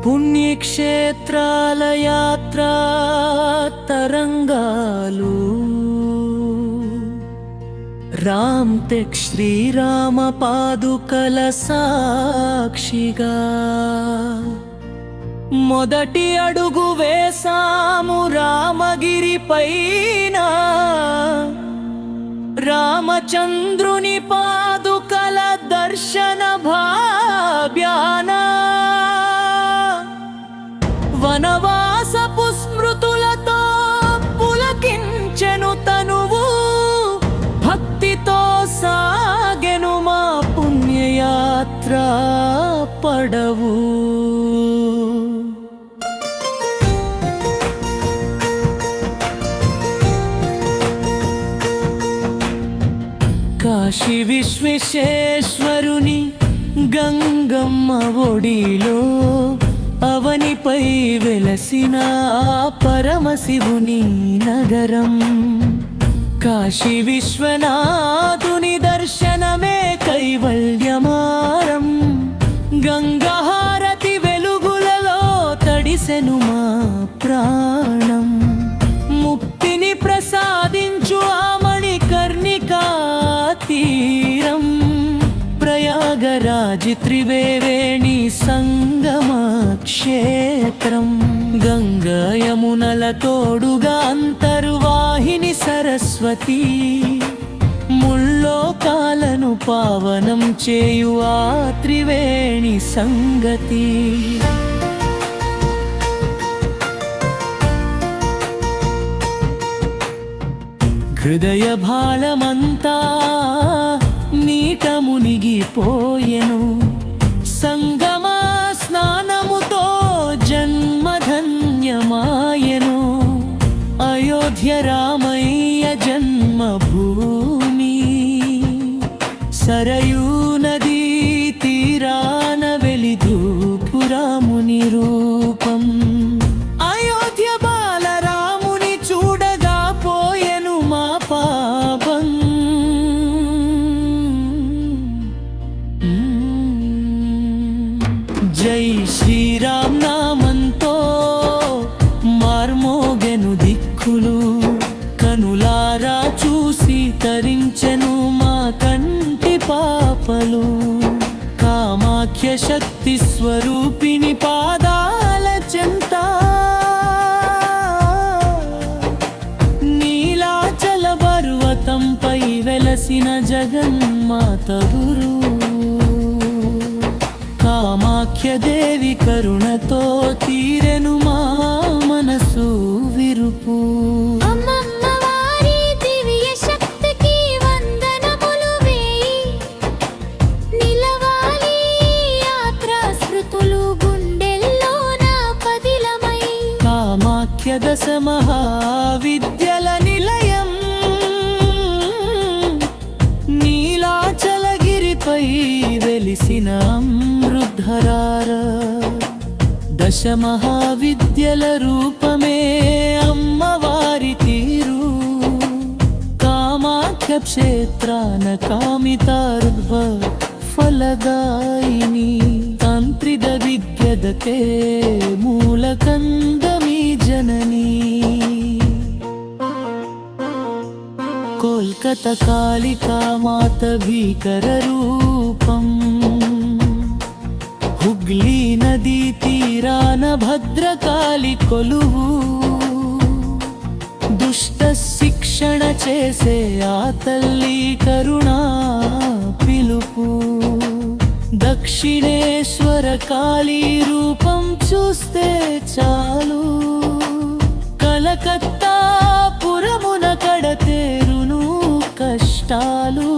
పుణ్యక్షేత్రాల యాత్రా తరంగాలు రామ్ టెక్ శ్రీరామ పాదుకల సాక్షిగా మొదటి అడుగు వేసాము రామగిరి పైన రామచంద్రుని పాదుకల దర్శన భాగ్యాన వనవాసపు స్మృతులతో పులకించెను తనువు భక్తితో సాగెను మా పుణ్యయాత్ర పడవు కాశీ విశ్వేశ్వరుని గంగమ్మ ఒడిలో అవనిపై వెలసిన పరమశివుని నగరం కాశీ విశ్వనాథుని దర్శనమే కైవల్యమారం గంగాహారతి వెలుగులలో తడిసెను మా ప్రాణం ముక్తిని ప్రసాదించు ఆ మణికర్ణికా తీరం ప్రయాగరాజి త్రివేణి సంగమ క్షేత్రం గంగా యమునల తోడుగా అంతర్వాహిని సరస్వతి ముల్లోకాలను పావనం చేయు ఆ త్రివేణి సంగతి హృదయ భాళమంతా నీట మునిగిపోయెను సంగమ స్నానముతో జన్మధన్యమాయెను అయోధ్య రామయ్య జన్మభూమి సరయూ నదీ తీరాన వెలిధూపు రాముని రూపం అయోధ్య బాలరాముని చూడగా పోయెను మా పాపం జై శ్రీరామ్ నామంతో మార్మోగెను దిక్కులు కనులారా చూసి తరించెను మా కంటి పాపలు కామాఖ్య శక్తి స్వరూపిణి పాదాల చెంత నీలాచల పర్వతంపై వెలసిన జగన్మాత గురు కామాఖ్య దేవి కరుణతో తీరెను మా మనసు విరుపు కామాఖ్య దశ మహావిద్యల నిలయం నీలాచలగిరిపై వెలిసిన అమృద్ధరార దశ మహావిద్యల రూపమే అమ్మవారి తీరు కామాఖ్య క్షేత్రాన కామితార్భ ఫలదాయిని తంత్రిద విద్యదకే మూలకందమీ జననీ కోల్కత కాళికా మాత భీకర రూపం హుగ్లీ నదీ తీరాన భద్రకాళి కొలువు దుష్ట శిక్షణ చేసే ఆ తల్లి కరుణా పిలుపు దక్షిణేశ్వర కాళీ రూపం చూస్తే చాలు కలకత్తా పురమున కడతేరును కష్టాలు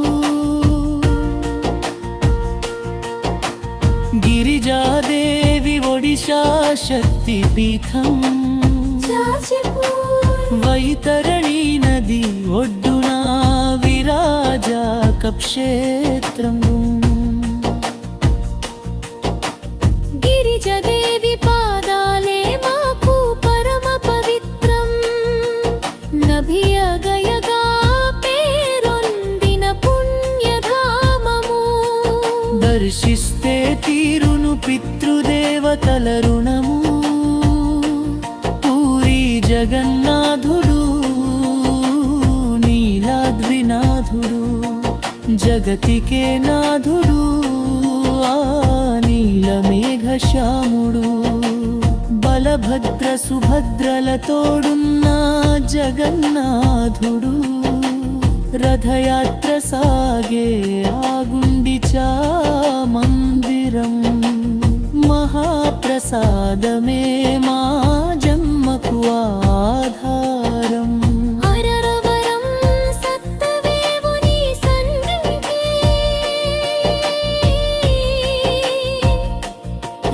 గిరిజాదేవి ఒడిశా శక్తి పీఠం వైతరణి నది ఒడ్డున విరాజాక క్షేత్రం గిరిజదేవి పాదాలే మాకు పరమ పవిత్రం నభియగయగా పేరొందిన పుణ్యధామము దర్శిస్తే తీరును పితృదేవ దేవతల రుణము. పూరీ జగన్నాథుడు నీలాద్రినాథుడు జగతికే నాథుడు ఆ నీలమేఘశ్యాముడు. బలభద్ర సుభద్రల తోడున్న జగన్నాథుడు రథయాత్ర సాగే ఆ గుండిచా మందిరం. మహాప్రసాదమే మా జన్మకు ఆధారం. అరరవరం సత్తవేవుని సన్నిధి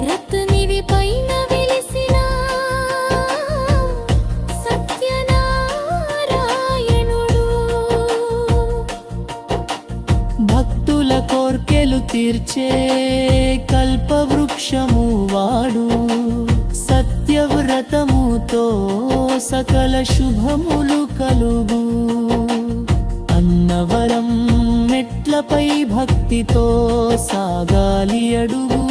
రత్నివి పైన వెలిసిన సత్యనారాయణుడు. భక్తుల కోర్కెలు తీర్చే కల్పవృక్షము వాడు. సత్యవ్రతముతో సకల శుభములు కలుగు. అన్నవరం మెట్లపై భక్తితో సాగాలి అడుగు.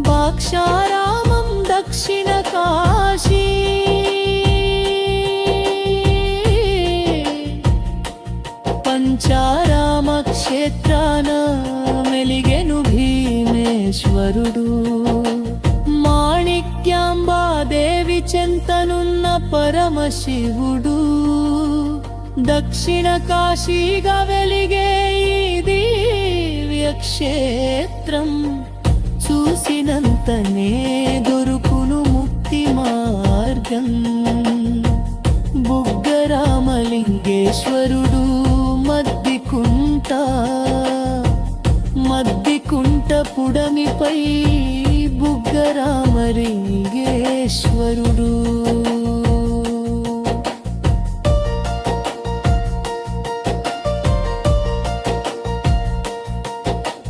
ద్రాక్షారామం దక్షిణ కాశీ పంచారామ క్షేత్రాన మెలిగెను భీమేశ్వరుడు. మాణిక్యాంబాదేవి చెంతనున్న పరమశివుడు. దక్షిణ కాశీగా వెలిగే ఈ దివ్య క్షేత్రం చూసినంతనే దొరుకును ముక్తి మార్గం. బుగ్గరామలింగేశ్వరుడు మద్దికుంట పుడమిపై బుగ్గరామలింగేశ్వరుడు.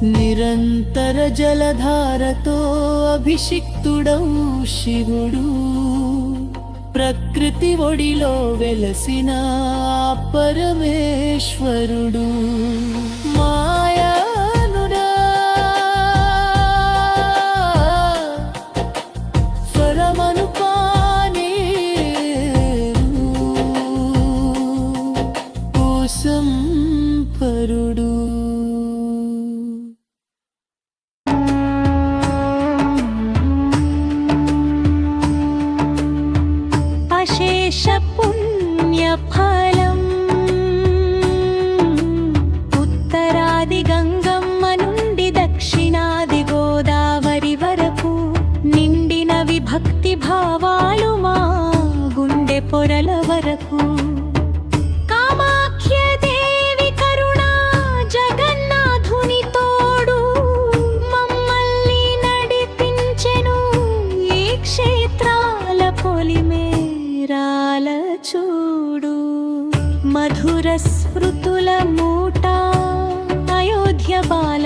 నిరంతర జలధారతో అభిషిక్తుడౌ శివుడు. ప్రకృతి ఒడిలో వెలసిన పరమేశ్వరుడు. మాయానుడా స్వరమను పానేరు కోసం పరుడు. పుణ్యఫలం ఉత్తరాది గంగమ్మ నుండి దక్షిణాది గోదావరి వరకు నిండిన విభక్తి భావాలు మా గుండె పొరల వరకు. కామాఖ్యదేవి కరుణ జగన్నాథుని తోడు మమ్మల్ని నడిపించెను ఈ క్షేత్రాల పొలిమేరాల చూడు. మధుర స్మృతుల మూట అయోధ్య బాల